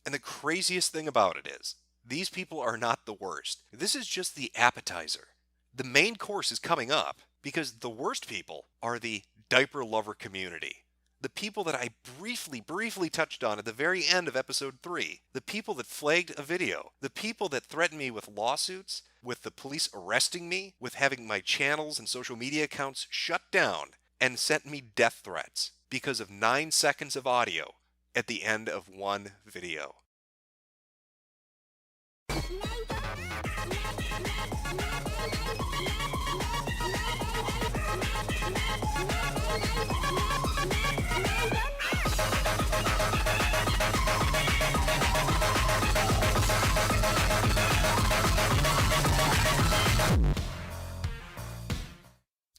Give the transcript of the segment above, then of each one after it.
And the craziest thing about it is, these people are not the worst. This is just the appetizer. The main course is coming up because the worst people are the diaper lover community. The people that I briefly touched on at the very end of episode 3. The people that flagged a video. The people that threatened me with lawsuits, with the police arresting me, with having my channels and social media accounts shut down, and sent me death threats because of 9 seconds of audio at the end of one video.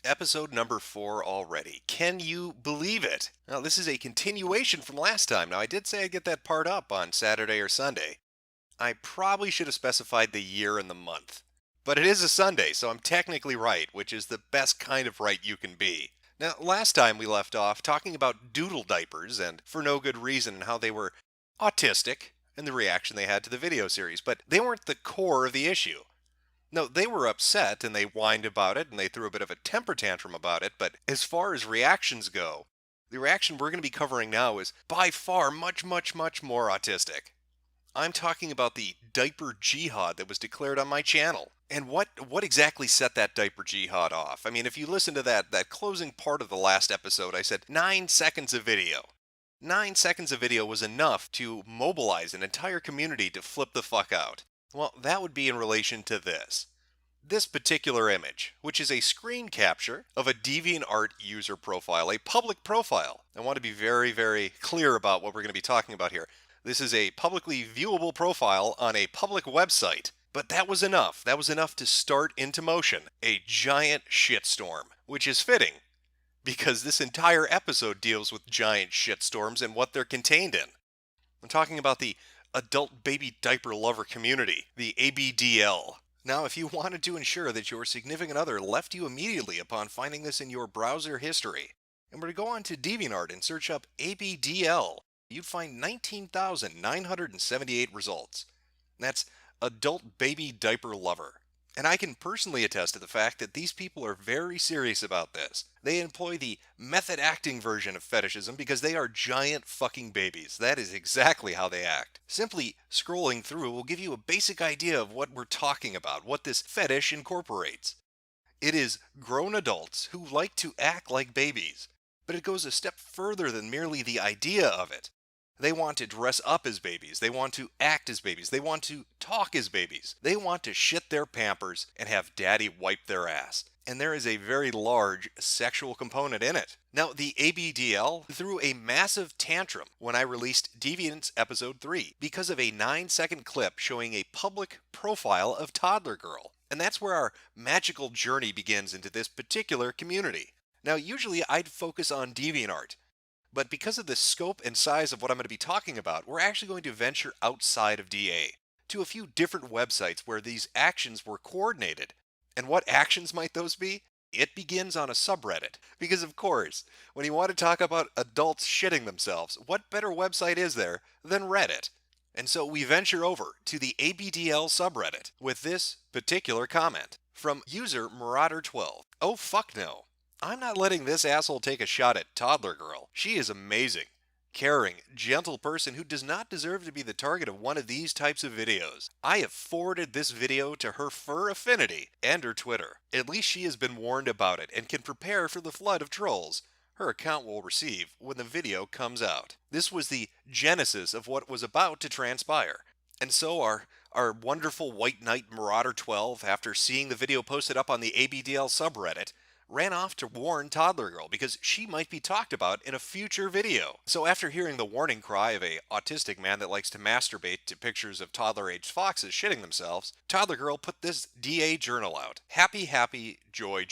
Episode number 4 already. Can you believe it? Now, this is a continuation from last time. Now, I did say I'd get that part up on Saturday or Sunday. I probably should have specified the year and the month. But it is a Sunday, so I'm technically right, which is the best kind of right you can be. Now, last time we left off talking about doodle diapers, and for no good reason, and how they were autistic, and the reaction they had to the video series, but they weren't the core of the issue. No, they were upset, and they whined about it, and they threw a bit of a temper tantrum about it, but as far as reactions go, the reaction we're going to be covering now is by far much more autistic. I'm talking about the diaper jihad that was declared on my channel. And what exactly set that diaper jihad off? I mean, if you listen to that closing part of the last episode, I said 9 seconds of video. 9 seconds of video was enough to mobilize an entire community to flip the fuck out. Well, that would be in relation to this. This particular image, which is a screen capture of a DeviantArt user profile, a public profile. I want to be very clear about what we're going to be talking about here. This is a publicly viewable profile on a public website. But that was enough. That was enough to start into motion a giant shitstorm, which is fitting, because this entire episode deals with giant shitstorms and what they're contained in. I'm talking about the adult baby diaper lover community, the ABDL. Now, if you wanted to ensure that your significant other left you immediately upon finding this in your browser history, and were to go on to DeviantArt and search up ABDL, you'd find 19,978 results. That's adult baby diaper lover. And I can personally attest to the fact that these people are very serious about this. They employ the method acting version of fetishism because they are giant fucking babies. That is exactly how they act. Simply scrolling through will give you a basic idea of what we're talking about, what this fetish incorporates. It is grown adults who like to act like babies, but it goes a step further than merely the idea of it. They want to dress up as babies. They want to act as babies. They want to talk as babies. They want to shit their pampers and have daddy wipe their ass. And there is a very large sexual component in it. Now, the ABDL threw a massive tantrum when I released Deviant's episode 3 because of a 9-second clip showing a public profile of Toddler Girl. And that's where our magical journey begins into this particular community. Now, usually I'd focus on DeviantArt. But because of the scope and size of what I'm going to be talking about, we're actually going to venture outside of DA to a few different websites where these actions were coordinated. And what actions might those be? It begins on a subreddit. Because of course, when you want to talk about adults shitting themselves, what better website is there than Reddit? And so we venture over to the ABDL subreddit with this particular comment from user Marauder12. Oh fuck no. I'm not letting this asshole take a shot at Toddler Girl. She is amazing, caring, gentle person who does not deserve to be the target of one of these types of videos. I have forwarded this video to her fur affinity and her Twitter. At least she has been warned about it and can prepare for the flood of trolls her account will receive when the video comes out. This was the genesis of what was about to transpire. And so our wonderful White Knight Marauder 12, after seeing the video posted up on the ABDL subreddit, ran off to warn Toddler Girl because she might be talked about in a future video. So after hearing the warning cry of a autistic man that likes to masturbate to pictures of toddler-aged foxes shitting themselves, Toddler Girl put this DA journal out. Happy, joy.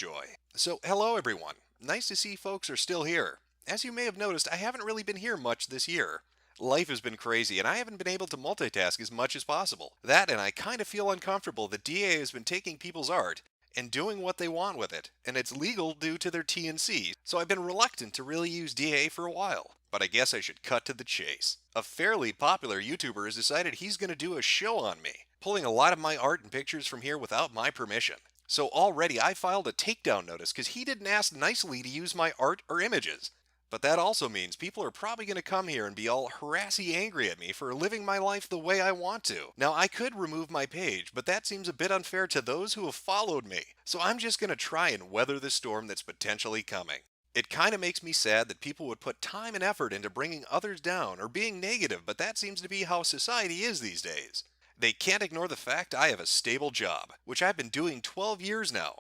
So hello everyone. Nice to see folks are still here. As you may have noticed, I haven't really been here much this year. Life has been crazy and I haven't been able to multitask as much as possible. That, and I kind of feel uncomfortable that DA has been taking people's art and doing what they want with it, and it's legal due to their T&C, so I've been reluctant to really use DA for a while. But I guess I should cut to the chase. A fairly popular YouTuber has decided he's going to do a show on me, pulling a lot of my art and pictures from here without my permission. So already I filed a takedown notice because he didn't ask nicely to use my art or images. But that also means people are probably going to come here and be all harassy angry at me for living my life the way I want to. Now, I could remove my page, but that seems a bit unfair to those who have followed me. So I'm just going to try and weather the storm that's potentially coming. It kind of makes me sad that people would put time and effort into bringing others down or being negative, but that seems to be how society is these days. They can't ignore the fact I have a stable job, which I've been doing 12 years now,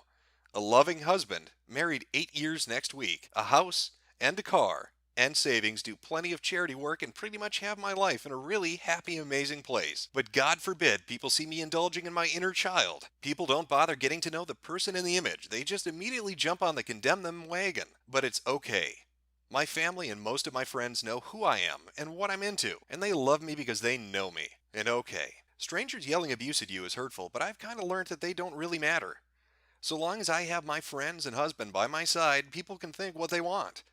a loving husband, married 8 years next week, a house, and a car, and savings, do plenty of charity work, and pretty much have my life in a really happy, amazing place. But God forbid people see me indulging in my inner child. People don't bother getting to know the person in the image. They just immediately jump on the condemn them wagon. But it's okay. My family and most of my friends know who I am and what I'm into, and they love me because they know me. And okay, strangers yelling abuse at you is hurtful, but I've kind of learned that they don't really matter. So long as I have my friends and husband by my side, people can think what they want.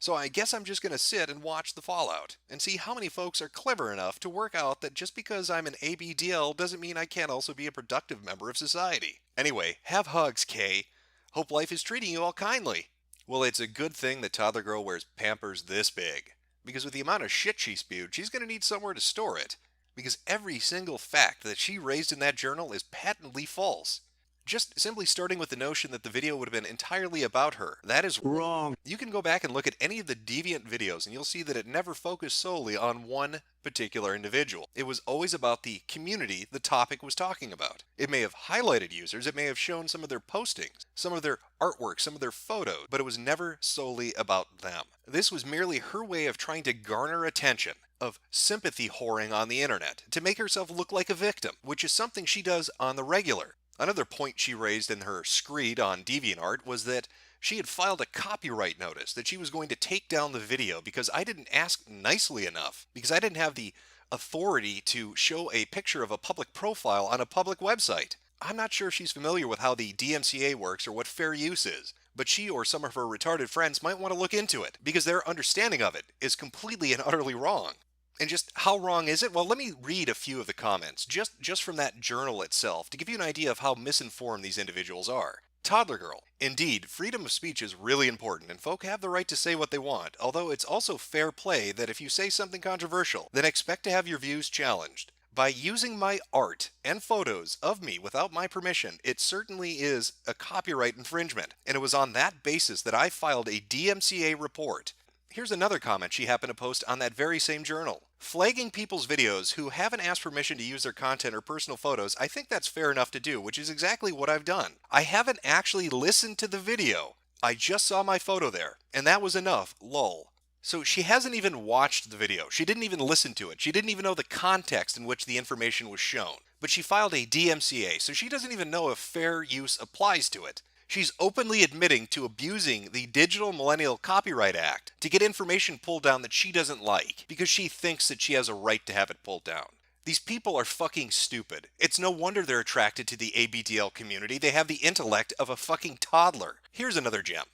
So I guess I'm just going to sit and watch the fallout and see how many folks are clever enough to work out that just because I'm an ABDL doesn't mean I can't also be a productive member of society. Anyway, have hugs, Kay. Hope life is treating you all kindly. Well, it's a good thing that Toddler Girl wears Pampers this big, because with the amount of shit she spewed, she's going to need somewhere to store it, because every single fact that she raised in that journal is patently false. Just simply starting with the notion that the video would have been entirely about her. That is wrong. You can go back and look at any of the Deviant videos and you'll see that it never focused solely on one particular individual. It was always about the community the topic was talking about. It may have highlighted users, it may have shown some of their postings, some of their artwork, some of their photos, but it was never solely about them. This was merely her way of trying to garner attention, of sympathy whoring on the internet, to make herself look like a victim, which is something she does on the regular. Another point she raised in her screed on DeviantArt was that she had filed a copyright notice, that she was going to take down the video because I didn't ask nicely enough, because I didn't have the authority to show a picture of a public profile on a public website. I'm not sure if she's familiar with how the DMCA works or what fair use is, but she or some of her retarded friends might want to look into it, because their understanding of it is completely and utterly wrong. And just how wrong is it? Well, let me read a few of the comments, just from that journal itself, to give you an idea of how misinformed these individuals are. Toddler Girl. Indeed, freedom of speech is really important, and folk have the right to say what they want, although it's also fair play that if you say something controversial, then expect to have your views challenged. By using my art and photos of me without my permission, it certainly is a copyright infringement, and it was on that basis that I filed a DMCA report. Here's another comment she happened to post on that very same journal. Flagging people's videos who haven't asked permission to use their content or personal photos, I think that's fair enough to do, which is exactly what I've done. I haven't actually listened to the video. I just saw my photo there, and that was enough, lol. So she hasn't even watched the video. She didn't even listen to it. She didn't even know the context in which the information was shown. But she filed a DMCA, so she doesn't even know if fair use applies to it. She's openly admitting to abusing the Digital Millennial Copyright Act to get information pulled down that she doesn't like because she thinks that she has a right to have it pulled down. These people are fucking stupid. It's no wonder they're attracted to the ABDL community. They have the intellect of a fucking toddler. Here's another gem.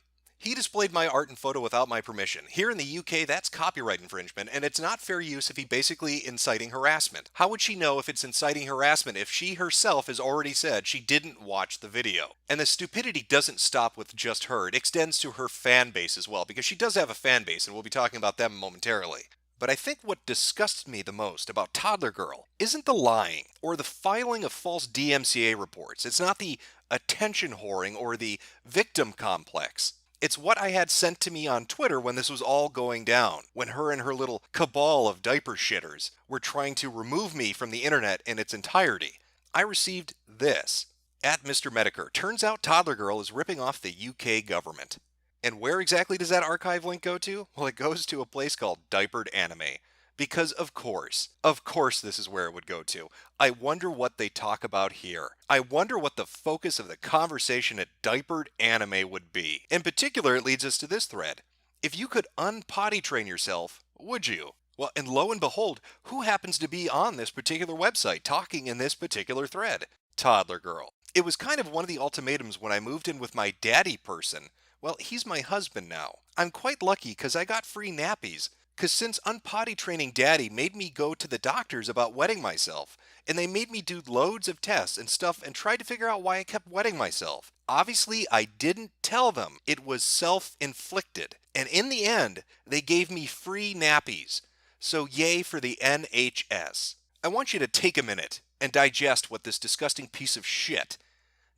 He displayed my art and photo without my permission. Here in the UK, that's copyright infringement, and it's not fair use if he basically inciting harassment. How would she know if it's inciting harassment if she herself has already said she didn't watch the video? And the stupidity doesn't stop with just her. It extends to her fan base as well, because she does have a fan base, and we'll be talking about them momentarily. But I think what disgusts me the most about Toddler Girl isn't the lying or the filing of false DMCA reports. It's not the attention whoring or the victim complex. It's what I had sent to me on Twitter when this was all going down, when her and her little cabal of diaper shitters were trying to remove me from the internet in its entirety. I received this. At Mr. Metokur, turns out Toddler Girl is ripping off the UK government. And where exactly does that archive link go to? Well, it goes to a place called Diapered Anime. Because of course this is where it would go to. I wonder what they talk about here. I wonder what the focus of the conversation at Diapered Anime would be. In particular, it leads us to this thread. If you could unpotty train yourself, would you? Well, and lo and behold, who happens to be on this particular website talking in this particular thread? Toddler Girl. It was kind of one of the ultimatums when I moved in with my daddy person. Well, he's my husband now. I'm quite lucky because I got free nappies. Because since unpotty training daddy made me go to the doctors about wetting myself, and they made me do loads of tests and stuff and tried to figure out why I kept wetting myself. Obviously, I didn't tell them it was self-inflicted. And in the end, they gave me free nappies. So yay for the NHS. I want you to take a minute and digest what this disgusting piece of shit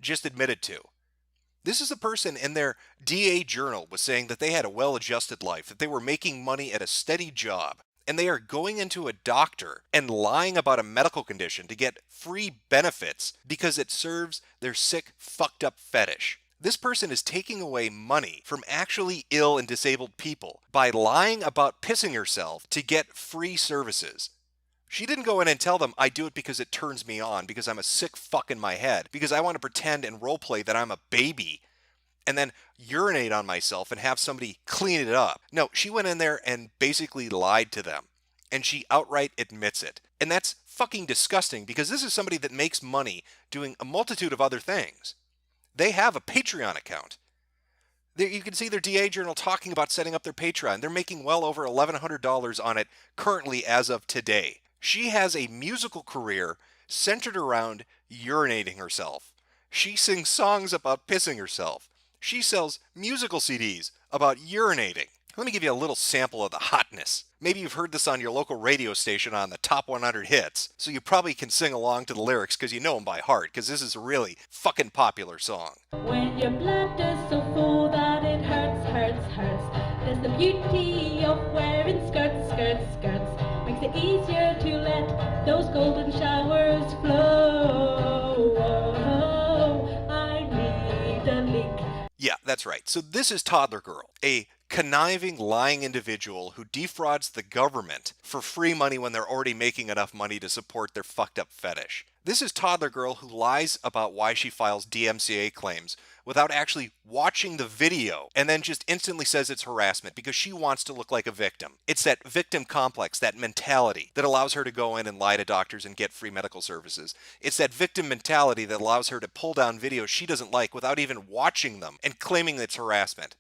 just admitted to. This is a person in their DA journal was saying that they had a well-adjusted life, that they were making money at a steady job, and they are going into a doctor and lying about a medical condition to get free benefits because it serves their sick, fucked up fetish. This person is taking away money from actually ill and disabled people by lying about pissing herself to get free services. She didn't go in and tell them, I do it because it turns me on, because I'm a sick fuck in my head, because I want to pretend and roleplay that I'm a baby, and then urinate on myself and have somebody clean it up. No, she went in there and basically lied to them, and she outright admits it. And that's fucking disgusting, because this is somebody that makes money doing a multitude of other things. They have a Patreon account. You can see their DA journal talking about setting up their Patreon. They're making well over $1,100 on it currently as of today. She has a musical career centered around urinating herself. She sings songs about pissing herself. She sells musical CDs about urinating. Let me give you a little sample of the hotness. Maybe you've heard this on your local radio station on the top 100 hits, so you probably can sing along to the lyrics because you know them by heart, because this is a really fucking popular song. When your bladder's so full that it hurts, hurts, hurts, there's the beauty of wearing skirts, skirts, skirts. Makes it easier to let those golden showers flow. Oh, I need a leak. Yeah, that's right. So this is Toddler Girl, a conniving, lying individual who defrauds the government for free money when they're already making enough money to support their fucked up fetish. This is Toddler Girl who lies about why she files DMCA claims without actually watching the video and then just instantly says it's harassment because she wants to look like a victim. It's that victim complex, that mentality that allows her to go in and lie to doctors and get free medical services. It's that victim mentality that allows her to pull down videos she doesn't like without even watching them and claiming it's harassment.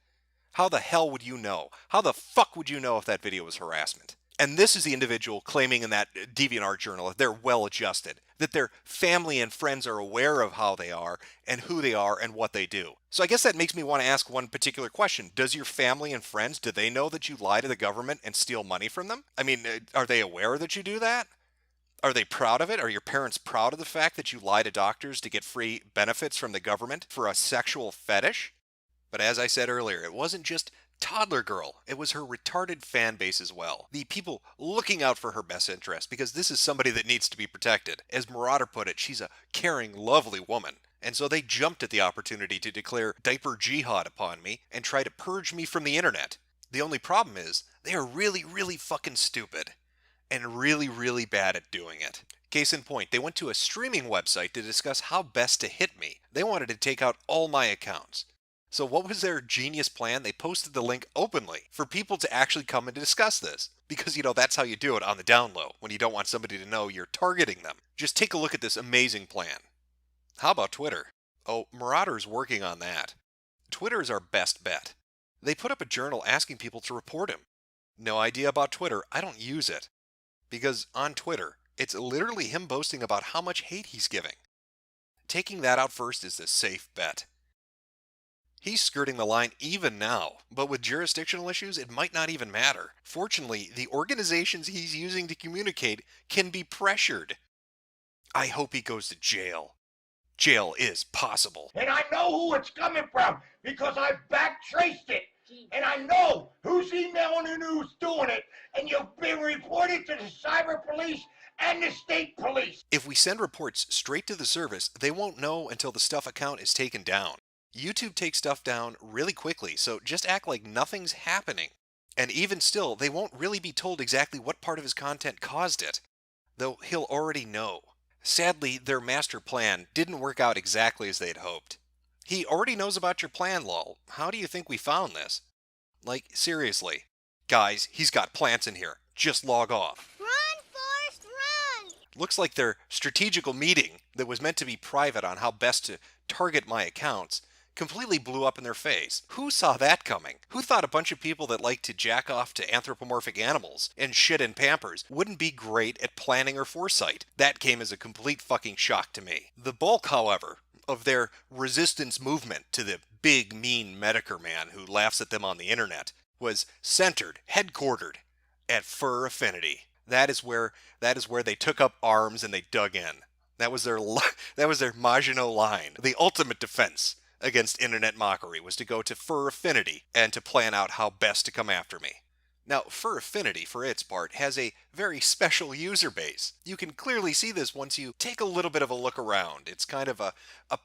How the hell would you know? How the fuck would you know if that video was harassment? And this is the individual claiming in that Deviant journal that they're well adjusted, that their family and friends are aware of how they are and who they are and what they do. So I guess that makes me want to ask one particular question. Does your family and friends, do they know that you lie to the government and steal money from them? I mean, are they aware that you do that? Are they proud of it? Are your parents proud of the fact that you lie to doctors to get free benefits from the government for a sexual fetish? But as I said earlier, it wasn't just Toddler Girl, it was her retarded fan base as well. The people looking out for her best interest, because this is somebody that needs to be protected. As Marauder put it, she's a caring, lovely woman. And so they jumped at the opportunity to declare diaper jihad upon me and try to purge me from the internet. The only problem is, they are really, really fucking stupid. And really, really bad at doing it. Case in point, they went to a streaming website to discuss how best to hit me. They wanted to take out all my accounts. So what was their genius plan? They posted the link openly for people to actually come and discuss this. Because, that's how you do it on the down low, when you don't want somebody to know you're targeting them. Just take a look at this amazing plan. How about Twitter? Oh, Marauder's working on that. Twitter is our best bet. They put up a journal asking people to report him. No idea about Twitter, I don't use it. Because on Twitter, it's literally him boasting about how much hate he's giving. Taking that out first is the safe bet. He's skirting the line even now, but with jurisdictional issues, it might not even matter. Fortunately, the organizations he's using to communicate can be pressured. I hope he goes to jail. Jail is possible. And I know who it's coming from because I backtraced it. And I know who's emailing and who's doing it. And you've been reported to the cyber police and the state police. If we send reports straight to the service, they won't know until the stuff account is taken down. YouTube takes stuff down really quickly, so just act like nothing's happening. And even still, they won't really be told exactly what part of his content caused it, though he'll already know. Sadly, their master plan didn't work out exactly as they'd hoped. He already knows about your plan, lol. How do you think we found this? Like, seriously. Guys, he's got plants in here. Just log off. Run, Forrest, run! Looks like their strategical meeting that was meant to be private on how best to target my accounts completely blew up in their face. Who saw that coming? Who thought a bunch of people that like to jack off to anthropomorphic animals and shit in Pampers wouldn't be great at planning or foresight? That came as a complete fucking shock to me. The bulk, however, of their resistance movement to the big, mean Metokur man who laughs at them on the internet was centered, headquartered at Fur Affinity. That is where they took up arms and they dug in. That was their Maginot line. The ultimate defense against internet mockery was to go to Fur Affinity and to plan out how best to come after me. Now, Fur Affinity, for its part, has a very special user base. You can clearly see this once you take a little bit of a look around. It's kind of a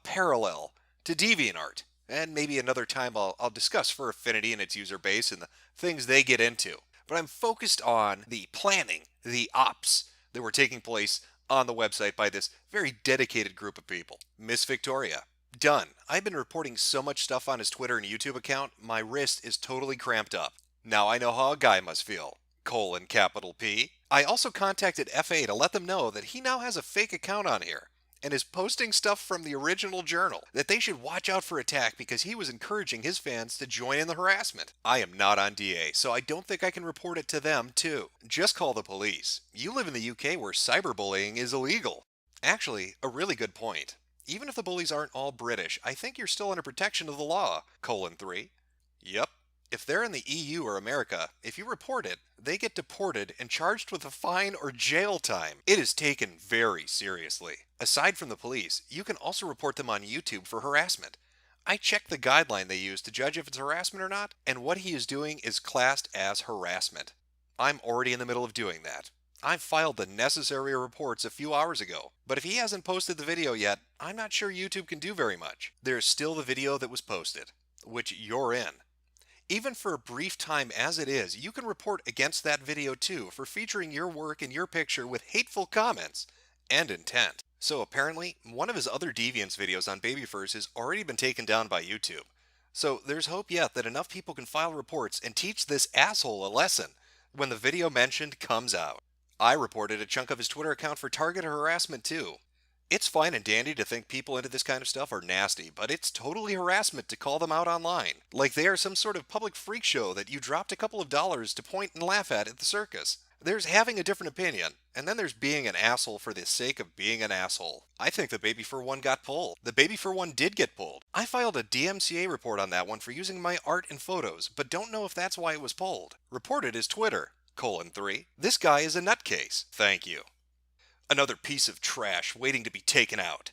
parallel to DeviantArt. And maybe another time I'll discuss Fur Affinity and its user base and the things they get into. But I'm focused on the planning, the ops that were taking place on the website by this very dedicated group of people. Miss Victoria. Done. I've been reporting so much stuff on his Twitter and YouTube account, my wrist is totally cramped up. Now I know how a guy must feel. Capital P. I also contacted FA to let them know that he now has a fake account on here and is posting stuff from the original journal, that they should watch out for attack because he was encouraging his fans to join in the harassment. I am not on DA, so I don't think I can report it to them too. Just call the police. You live in the UK where cyberbullying is illegal. Actually, a really good point. Even if the bullies aren't all British, I think you're still under protection of the law. 3. Yep. If they're in the EU or America, if you report it, they get deported and charged with a fine or jail time. It is taken very seriously. Aside from the police, you can also report them on YouTube for harassment. I checked the guideline they use to judge if it's harassment or not, and what he is doing is classed as harassment. I'm already in the middle of doing that. I filed the necessary reports a few hours ago, but if he hasn't posted the video yet, I'm not sure YouTube can do very much. There's still the video that was posted, which you're in. Even for a brief time as it is, you can report against that video too for featuring your work and your picture with hateful comments and intent. So apparently, one of his other Deviants videos on baby furs has already been taken down by YouTube. So there's hope yet that enough people can file reports and teach this asshole a lesson when the video mentioned comes out. I reported a chunk of his Twitter account for targeted harassment too. It's fine and dandy to think people into this kind of stuff are nasty, but it's totally harassment to call them out online. Like they are some sort of public freak show that you dropped a couple of dollars to point and laugh at the circus. There's having a different opinion, and then there's being an asshole for the sake of being an asshole. I think the Baby Fur one got pulled. The Baby Fur one did get pulled. I filed a DMCA report on that one for using my art and photos, but don't know if that's why it was pulled. Reported as Twitter, 3. This guy is a nutcase. Thank you. Another piece of trash waiting to be taken out.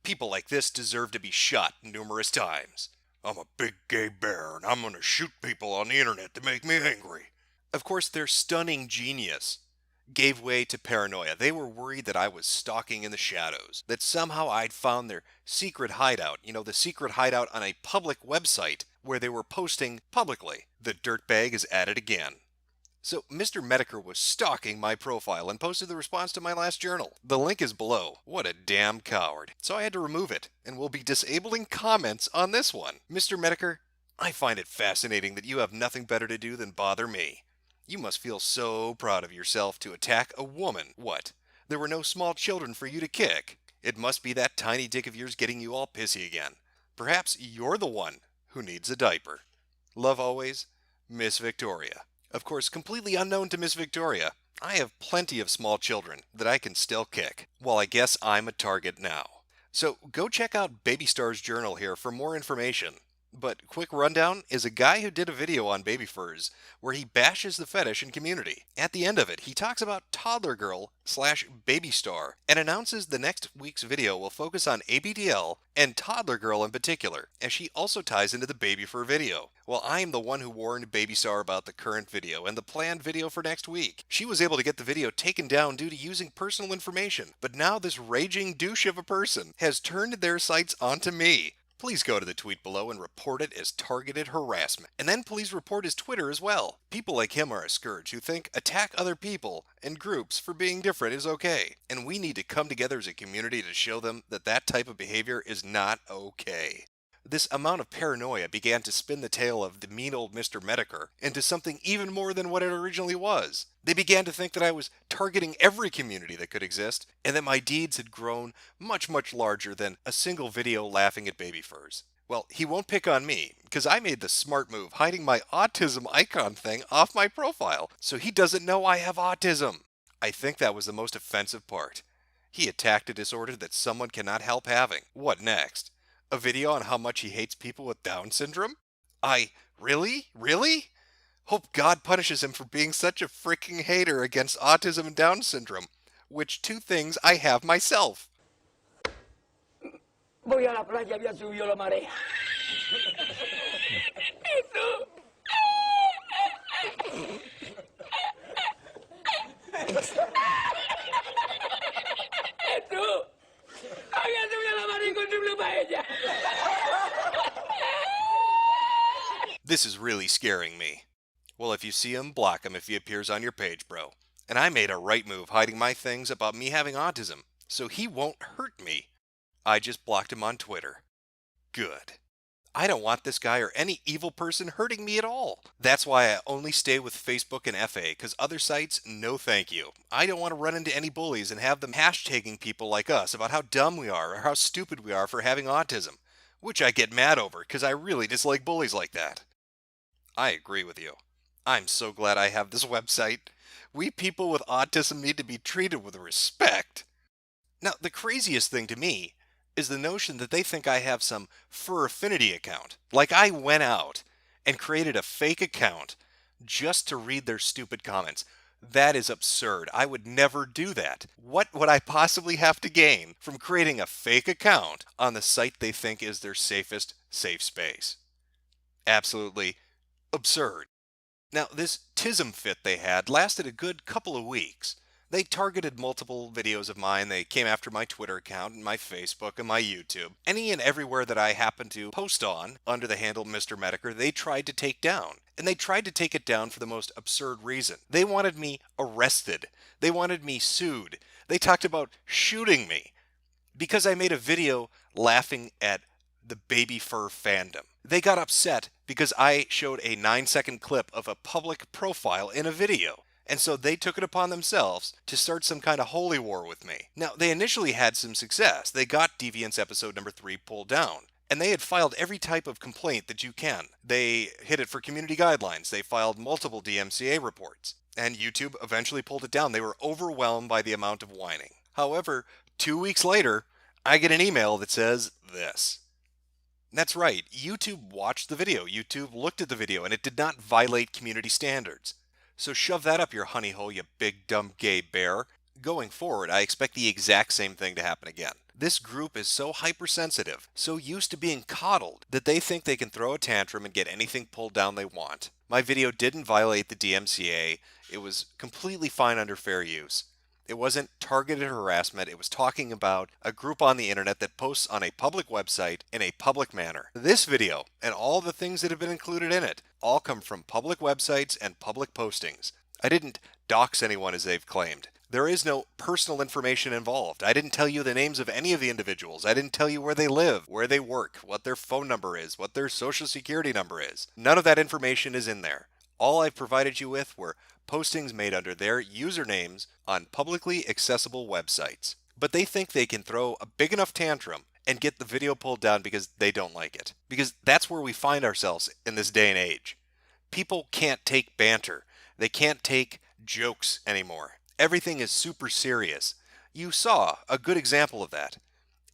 People like this deserve to be shot numerous times. I'm a big gay bear and I'm gonna shoot people on the internet to make me angry. Of course, their stunning genius gave way to paranoia. They were worried that I was stalking in the shadows, that somehow I'd found their secret hideout, the secret hideout on a public website where they were posting publicly. The dirtbag is at it again. So Mr. Metokur was stalking my profile and posted the response to my last journal. The link is below. What a damn coward. So I had to remove it, and will be disabling comments on this one. Mr. Metokur, I find it fascinating that you have nothing better to do than bother me. You must feel so proud of yourself to attack a woman. What? There were no small children for you to kick. It must be that tiny dick of yours getting you all pissy again. Perhaps you're the one who needs a diaper. Love always, Miss Victoria. Of course, completely unknown to Miss Victoria, I have plenty of small children that I can still kick. Well, I guess I'm a target now. So go check out Baby Star's journal here for more information. But quick rundown is a guy who did a video on baby furs where he bashes the fetish and community. At the end of it, he talks about toddler girl/baby star and announces the next week's video will focus on ABDL and toddler girl in particular, as she also ties into the baby fur video. Well, I am the one who warned Baby Star about the current video and the planned video for next week. She was able to get the video taken down due to using personal information, but now this raging douche of a person has turned their sights onto me. Please go to the tweet below and report it as targeted harassment. And then please report his Twitter as well. People like him are a scourge who think attack other people and groups for being different is okay. And we need to come together as a community to show them that that type of behavior is not okay. This amount of paranoia began to spin the tale of the mean old Mr. Metokur into something even more than what it originally was. They began to think that I was targeting every community that could exist, and that my deeds had grown much, much larger than a single video laughing at baby furs. Well, he won't pick on me, because I made the smart move hiding my autism icon thing off my profile, so he doesn't know I have autism. I think that was the most offensive part. He attacked a disorder that someone cannot help having. What next? A video on how much he hates people with Down syndrome? Really? Really? Hope God punishes him for being such a freaking hater against autism and Down syndrome, which two things I have myself. Voy a la playa, había subido la marea. Había subido la marea con su paella. This is really scaring me. Well, if you see him, block him if he appears on your page, bro. And I made a right move hiding my things about me having autism, so he won't hurt me. I just blocked him on Twitter. Good. I don't want this guy or any evil person hurting me at all. That's why I only stay with Facebook and FA, because other sites, no thank you. I don't want to run into any bullies and have them hashtagging people like us about how dumb we are or how stupid we are for having autism, which I get mad over because I really dislike bullies like that. I agree with you. I'm so glad I have this website. We people with autism need to be treated with respect. Now, the craziest thing to me is the notion that they think I have some fur affinity account. Like I went out and created a fake account just to read their stupid comments. That is absurd. I would never do that. What would I possibly have to gain from creating a fake account on the site they think is their safest safe space? Absolutely absurd. Now, this tism fit they had lasted a good couple of weeks. They targeted multiple videos of mine. They came after my Twitter account and my Facebook and my YouTube. Any and everywhere that I happened to post on under the handle Mr. Metokur, they tried to take down. And they tried to take it down for the most absurd reason. They wanted me arrested. They wanted me sued. They talked about shooting me because I made a video laughing at the baby fur fandom. They got upset because I showed a 9-second clip of a public profile in a video. And so they took it upon themselves to start some kind of holy war with me. Now, they initially had some success. They got Deviant's episode number 3 pulled down. And they had filed every type of complaint that you can. They hit it for community guidelines. They filed multiple DMCA reports. And YouTube eventually pulled it down. They were overwhelmed by the amount of whining. However, 2 weeks later, I get an email that says this. That's right, YouTube watched the video. YouTube looked at the video, and it did not violate community standards. So shove that up your honey hole, you big dumb gay bear. Going forward, I expect the exact same thing to happen again. This group is so hypersensitive, so used to being coddled, that they think they can throw a tantrum and get anything pulled down they want. My video didn't violate the DMCA. It was completely fine under fair use. It wasn't targeted harassment. It was talking about a group on the internet that posts on a public website in a public manner. This video and all the things that have been included in it all come from public websites and public postings. I didn't dox anyone as they've claimed. There is no personal information involved. I didn't tell you the names of any of the individuals. I didn't tell you where they live, where they work, what their phone number is, what their social security number is. None of that information is in there. All I've provided you with were postings made under their usernames on publicly accessible websites. But they think they can throw a big enough tantrum and get the video pulled down because they don't like it. Because that's where we find ourselves in this day and age. People can't take banter. They can't take jokes anymore. Everything is super serious. You saw a good example of that.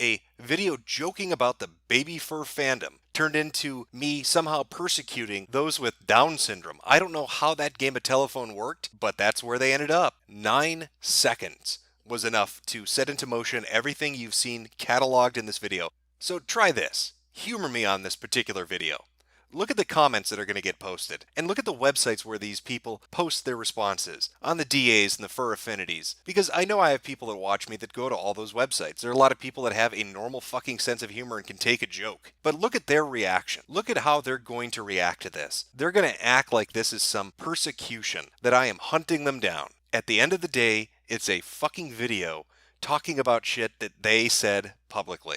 A video joking about the baby fur fandom turned into me somehow persecuting those with Down syndrome. I don't know how that game of telephone worked, but that's where they ended up. 9 seconds was enough to set into motion everything you've seen cataloged in this video. So try this. Humor me on this particular video. Look at the comments that are going to get posted, and look at the websites where these people post their responses, on the DAs and the fur affinities, because I know I have people that watch me that go to all those websites. There are a lot of people that have a normal fucking sense of humor and can take a joke. But look at their reaction. Look at how they're going to react to this. They're going to act like this is some persecution, that I am hunting them down. At the end of the day, it's a fucking video talking about shit that they said publicly.